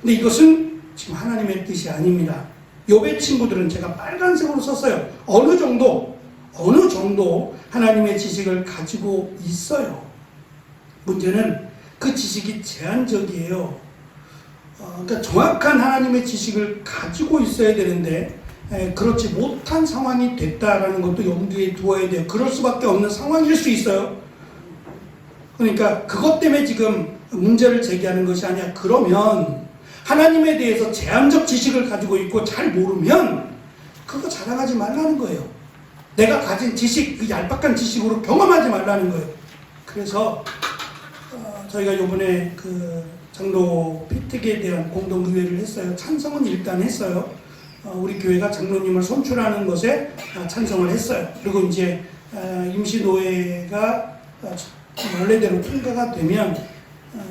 근데 이것은 지금 하나님의 뜻이 아닙니다. 욥의 친구들은 제가 빨간색으로 썼어요. 어느 정도 하나님의 지식을 가지고 있어요. 문제는 그 지식이 제한적이에요. 그러니까 정확한 하나님의 지식을 가지고 있어야 되는데 그렇지 못한 상황이 됐다라는 것도 염두에 두어야 돼요. 그럴 수밖에 없는 상황일 수 있어요. 그러니까 그것 때문에 지금 문제를 제기하는 것이 아니야. 그러면 하나님에 대해서 제한적 지식을 가지고 있고 잘 모르면 그거 자랑하지 말라는 거예요. 내가 가진 지식, 그 얄팍한 지식으로 경험하지 말라는 거예요. 그래서 저희가 이번에 그 장로 피특에 대한 공동의회를 했어요. 찬성은 일단 했어요. 우리 교회가 장로님을 선출하는 것에 찬성을 했어요. 그리고 이제 임시노회가 원래대로 통과가 되면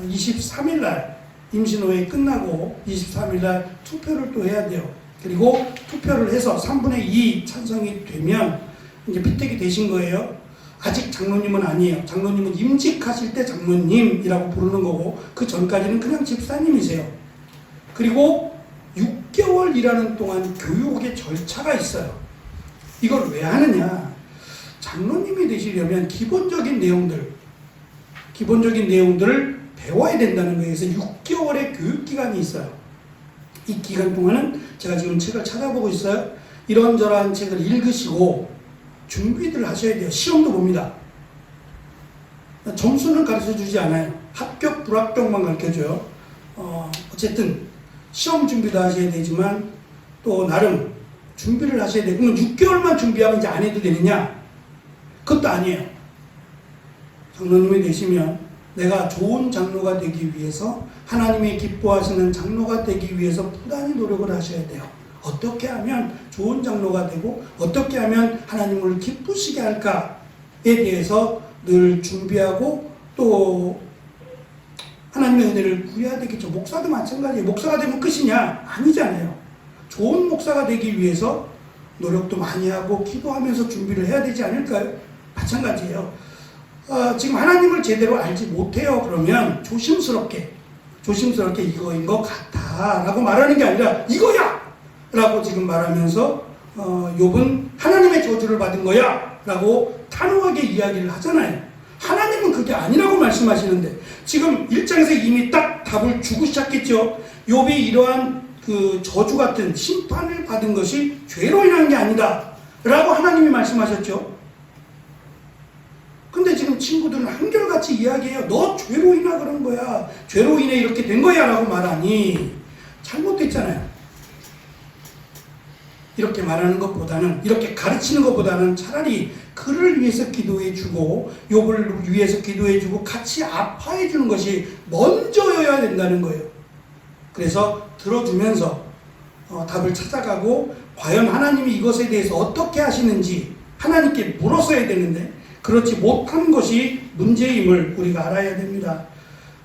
23일 날 임시노회 끝나고 23일 날 투표를 또 해야 돼요. 그리고 투표를 해서 3분의 2 찬성이 되면 이제 피택이 되신 거예요. 아직 장로님은 아니에요. 장로님은 임직하실 때 장로님이라고 부르는 거고 그 전까지는 그냥 집사님이세요. 그리고 6개월 일하는 동안 교육의 절차가 있어요. 이걸 왜 하느냐? 장로님이 되시려면 기본적인 내용들을 배워야 된다는 거예요. 그래서 6개월의 교육기간이 있어요. 이 기간 동안은 제가 지금 책을 찾아보고 있어요. 이런저런 책을 읽으시고 준비들 하셔야 돼요. 시험도 봅니다. 점수는 가르쳐주지 않아요. 합격, 불합격만 가르쳐줘요. 어쨌든 시험 준비도 하셔야 되지만 또 나름 준비를 하셔야 돼요. 그러면 6개월만 준비하면 이제 안 해도 되느냐? 그것도 아니에요. 장로님이 되시면 내가 좋은 장로가 되기 위해서 하나님이 기뻐하시는 장로가 되기 위해서 부단히 노력을 하셔야 돼요. 어떻게 하면 좋은 장로가 되고 어떻게 하면 하나님을 기쁘시게 할까에 대해서 늘 준비하고 또 하나님의 은혜를 구해야 되겠죠. 목사도 마찬가지예요. 목사가 되면 끝이냐? 아니잖아요. 좋은 목사가 되기 위해서 노력도 많이 하고 기도하면서 준비를 해야 되지 않을까요? 마찬가지예요. 지금 하나님을 제대로 알지 못해요. 그러면 조심스럽게 이거인 것 같아 라고 말하는 게 아니라 이거야! 라고 지금 말하면서 욥은 하나님의 저주를 받은 거야 라고 단호하게 이야기를 하잖아요. 하나님은 그게 아니라고 말씀하시는데 지금 1장에서 이미 딱 답을 주고 시작했죠. 욥이 이러한 그 저주 같은 심판을 받은 것이 죄로 인한 게 아니다 라고 하나님이 말씀하셨죠. 근데 지금 친구들은 한결같이 이야기해요. 너 죄로 인하 그런 거야. 죄로 인해 이렇게 된 거야 라고 말하니 잘못됐잖아요. 이렇게 말하는 것보다는, 이렇게 가르치는 것보다는 차라리 그를 위해서 기도해주고 욥을 위해서 기도해주고 같이 아파해주는 것이 먼저여야 된다는 거예요. 그래서 들어주면서 답을 찾아가고 과연 하나님이 이것에 대해서 어떻게 하시는지 하나님께 물었어야 되는데 그렇지 못한 것이 문제임을 우리가 알아야 됩니다.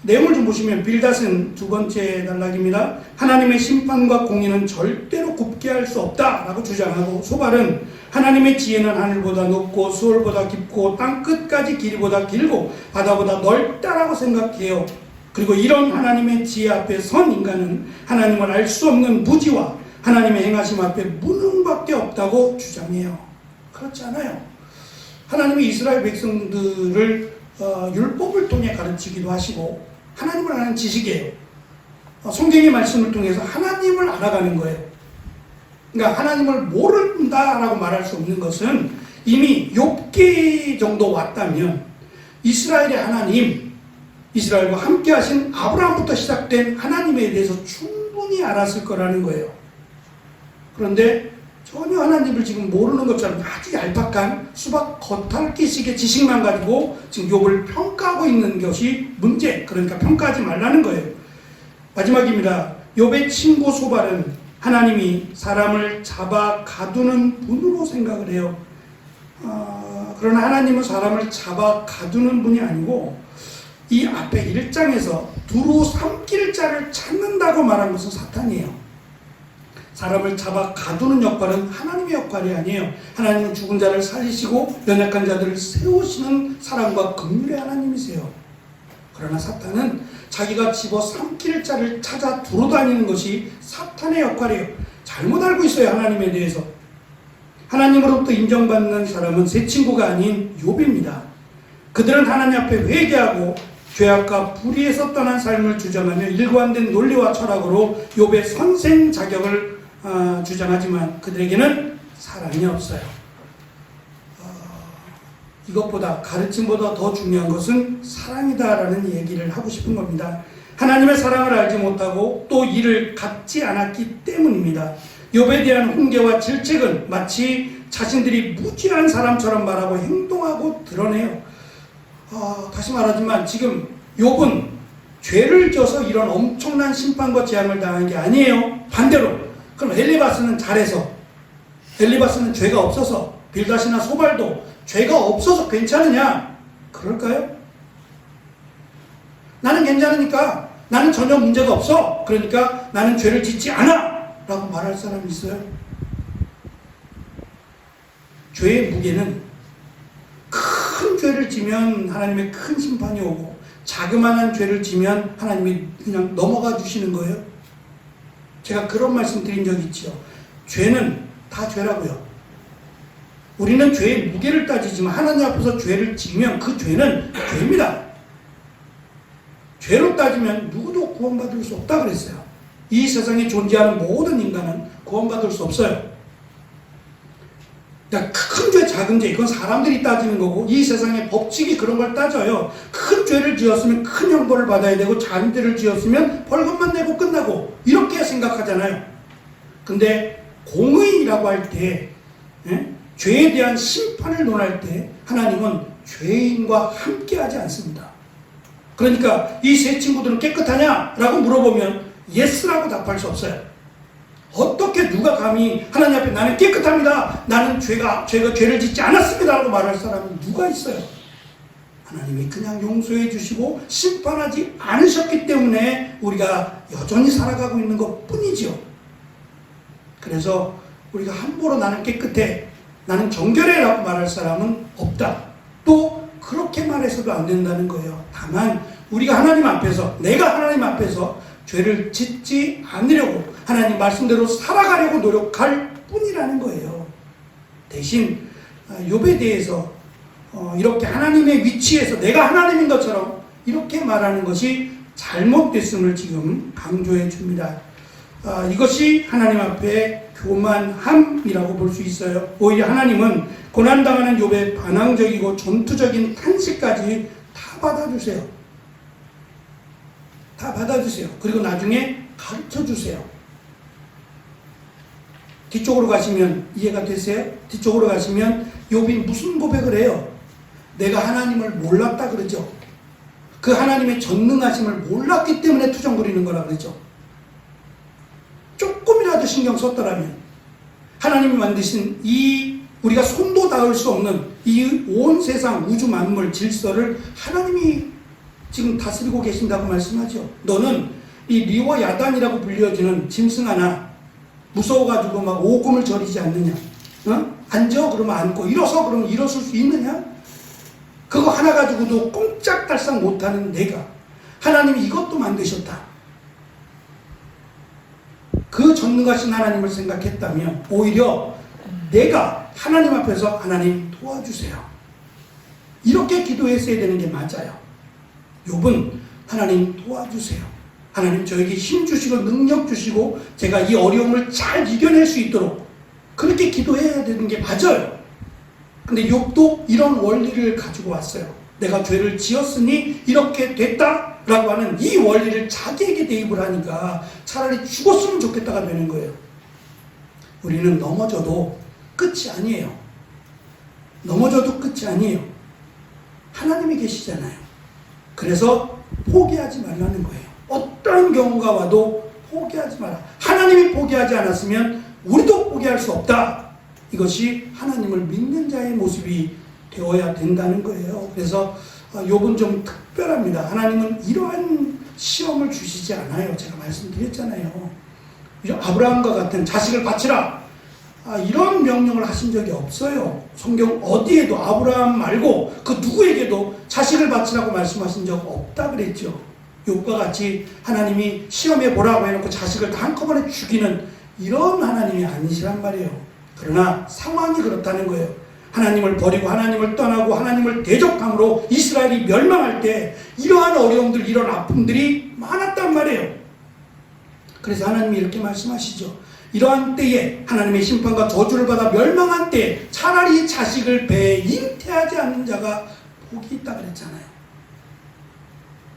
내용을 좀 보시면 빌닷은 두 번째 단락입니다. 하나님의 심판과 공의는 절대로 굽게 할 수 없다라고 주장하고 소발은 하나님의 지혜는 하늘보다 높고 수월보다 깊고 땅끝까지 길이보다 길고 바다보다 넓다라고 생각해요. 그리고 이런 하나님의 지혜 앞에 선 인간은 하나님을 알 수 없는 무지와 하나님의 행하심 앞에 무능밖에 없다고 주장해요. 그렇지 않아요. 하나님이 이스라엘 백성들을 율법을 통해 가르치기도 하시고 하나님을 아는 지식이에요. 성경의 말씀을 통해서 하나님을 알아가는 거예요. 그러니까 하나님을 모른다라고 말할 수 없는 것은 이미 욥기 정도 왔다면 이스라엘의 하나님, 이스라엘과 함께 하신 아브라함부터 시작된 하나님에 대해서 충분히 알았을 거라는 거예요. 그런데 전혀 하나님을 지금 모르는 것처럼 아주 얄팍한 수박 겉핥기식의 지식만 가지고 지금 욥을 평가하고 있는 것이 문제. 그러니까 평가하지 말라는 거예요. 마지막입니다. 욥의 친구 소발은 하나님이 사람을 잡아 가두는 분으로 생각을 해요. 그러나 하나님은 사람을 잡아 가두는 분이 아니고 이 앞에 1장에서 두루 삼킬 자를 찾는다고 말한 것은 사탄이에요. 사람을 잡아 가두는 역할은 하나님의 역할이 아니에요. 하나님은 죽은 자를 살리시고 연약한 자들을 세우시는 사랑과 긍휼의 하나님이세요. 그러나 사탄은 자기가 집어 삼킬 자를 찾아 두루 다니는 것이 사탄의 역할이에요. 잘못 알고 있어요, 하나님에 대해서. 하나님으로부터 인정받는 사람은 새 친구가 아닌 욥입니다. 그들은 하나님 앞에 회개하고 죄악과 불의에서 떠난 삶을 주장하며 일관된 논리와 철학으로 욥의 선생 자격을 주장하지만 그들에게는 사랑이 없어요. 이것보다, 가르침보다 더 중요한 것은 사랑이다라는 얘기를 하고 싶은 겁니다. 하나님의 사랑을 알지 못하고 또 이를 갖지 않았기 때문입니다. 욥에 대한 훈계와 질책은 마치 자신들이 무지한 사람처럼 말하고 행동하고 드러내요. 다시 말하지만 지금 욥은 죄를 져서 이런 엄청난 심판과 재앙을 당한 게 아니에요. 반대로, 그럼 엘리바스는 잘해서, 엘리바스는 죄가 없어서, 빌닷이나 소발도 죄가 없어서 괜찮으냐? 그럴까요? 나는 괜찮으니까, 나는 전혀 문제가 없어, 그러니까 나는 죄를 짓지 않아! 라고 말할 사람이 있어요. 죄의 무게는 큰 죄를 지면 하나님의 큰 심판이 오고 자그마한 죄를 지면 하나님이 그냥 넘어가 주시는 거예요. 제가 그런 말씀 드린 적이 있죠. 죄는 다 죄라고요. 우리는 죄의 무게를 따지지만 하나님 앞에서 죄를 지면 그 죄는 죄입니다. 죄로 따지면 누구도 구원받을 수 없다 그랬어요. 이 세상에 존재하는 모든 인간은 구원받을 수 없어요. 그러니까 큰 죄, 작은 죄, 이건 사람들이 따지는 거고 이 세상의 법칙이 그런 걸 따져요. 큰 죄를 지었으면 큰 형벌을 받아야 되고 작은 죄를 지었으면 벌금만 내고 끝나고 이렇게 생각하잖아요. 근데 공의라고 할 때, 죄에 대한 심판을 논할 때 하나님은 죄인과 함께 하지 않습니다. 그러니까 이 세 친구들은 깨끗하냐? 라고 물어보면 예스라고 답할 수 없어요. 어떻게 누가 감히 하나님 앞에 나는 깨끗합니다, 나는 죄를 짓지 않았습니다 라고 말할 사람은 누가 있어요? 하나님이 그냥 용서해 주시고 심판하지 않으셨기 때문에 우리가 여전히 살아가고 있는 것 뿐이죠. 그래서 우리가 함부로 나는 깨끗해, 나는 정결해 라고 말할 사람은 없다. 또 그렇게 말해서도 안 된다는 거예요. 다만 우리가 하나님 앞에서, 내가 하나님 앞에서 죄를 짓지 않으려고 하나님 말씀대로 살아가려고 노력할 뿐이라는 거예요. 대신 욥에 대해서 이렇게 하나님의 위치에서 내가 하나님인 것처럼 이렇게 말하는 것이 잘못됐음을 지금 강조해 줍니다. 이것이 하나님 앞에 교만함이라고 볼 수 있어요. 오히려 하나님은 고난당하는 욥의 반항적이고 전투적인 탄식까지 다 받아주세요. 다 받아주세요. 그리고 나중에 가르쳐주세요. 뒤쪽으로 가시면 이해가 되세요? 뒤쪽으로 가시면 욥이 무슨 고백을 해요? 내가 하나님을 몰랐다 그러죠. 그 하나님의 전능하심을 몰랐기 때문에 투정부리는 거라 그러죠. 조금이라도 신경 썼더라면 하나님이 만드신 이 우리가 손도 닿을 수 없는 이 온 세상 우주 만물 질서를 하나님이 지금 다스리고 계신다고 말씀하죠. 너는 이 리와 야단이라고 불려지는 짐승 하나 무서워가지고 막 오금을 저리지 않느냐? 앉아 그러면 앉고 일어서 그러면 일어설 수 있느냐? 그거 하나 가지고도 꼼짝달싹 못하는 내가, 하나님이 이것도 만드셨다. 그 전능하신 하나님을 생각했다면 오히려 내가 하나님 앞에서 하나님 도와주세요, 이렇게 기도했어야 되는 게 맞아요. 욥은 하나님 도와주세요, 하나님 저에게 힘 주시고 능력 주시고 제가 이 어려움을 잘 이겨낼 수 있도록 그렇게 기도해야 되는 게 맞아요. 근데 욥도 이런 원리를 가지고 왔어요. 내가 죄를 지었으니 이렇게 됐다 라고 하는 이 원리를 자기에게 대입을 하니까 차라리 죽었으면 좋겠다가 되는 거예요. 우리는 넘어져도 끝이 아니에요. 넘어져도 끝이 아니에요. 하나님이 계시잖아요. 그래서 포기하지 말라는 거예요. 어떠한 경우가 와도 포기하지 마라. 하나님이 포기하지 않았으면 우리도 포기할 수 없다. 이것이 하나님을 믿는 자의 모습이 되어야 된다는 거예요. 그래서 욥은 좀 특별합니다. 하나님은 이러한 시험을 주시지 않아요. 제가 말씀드렸잖아요. 아브라함과 같은 자식을 바치라, 이런 명령을 하신 적이 없어요. 성경 어디에도 아브라함 말고 그 누구에게도 자식을 바치라고 말씀하신 적 없다 그랬죠. 욥과 같이 하나님이 시험해 보라고 해놓고 자식을 다 한꺼번에 죽이는 이런 하나님이 아니시란 말이에요. 그러나 상황이 그렇다는 거예요. 하나님을 버리고 하나님을 떠나고 하나님을 대적함으로 이스라엘이 멸망할 때 이러한 어려움들, 이런 아픔들이 많았단 말이에요. 그래서 하나님이 이렇게 말씀하시죠. 이러한 때에 하나님의 심판과 저주를 받아 멸망한 때에 차라리 자식을 배에 잉태하지 않는 자가 복이 있다 그랬잖아요.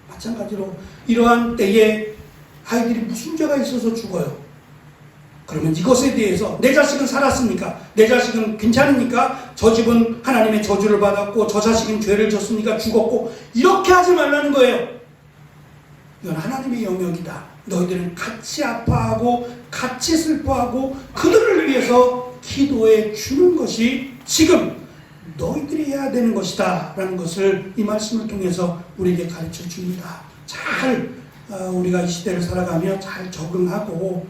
마찬가지로 이러한 때에 아이들이 무슨 죄가 있어서 죽어요. 그러면 이것에 대해서 내 자식은 살았습니까? 내 자식은 괜찮으니까? 저 집은 하나님의 저주를 받았고 저 자식은 죄를 졌으니까 죽었고, 이렇게 하지 말라는 거예요. 이건 하나님의 영역이다. 너희들은 같이 아파하고 같이 슬퍼하고 그들을 위해서 기도해 주는 것이 지금 너희들이 해야 되는 것이다 라는 것을 이 말씀을 통해서 우리에게 가르쳐 줍니다. 잘 우리가 이 시대를 살아가며 잘 적응하고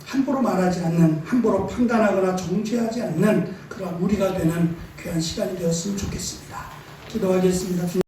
함부로 말하지 않는, 함부로 판단하거나 정죄하지 않는 그런 우리가 되는 귀한 시간이 되었으면 좋겠습니다. 기도하겠습니다.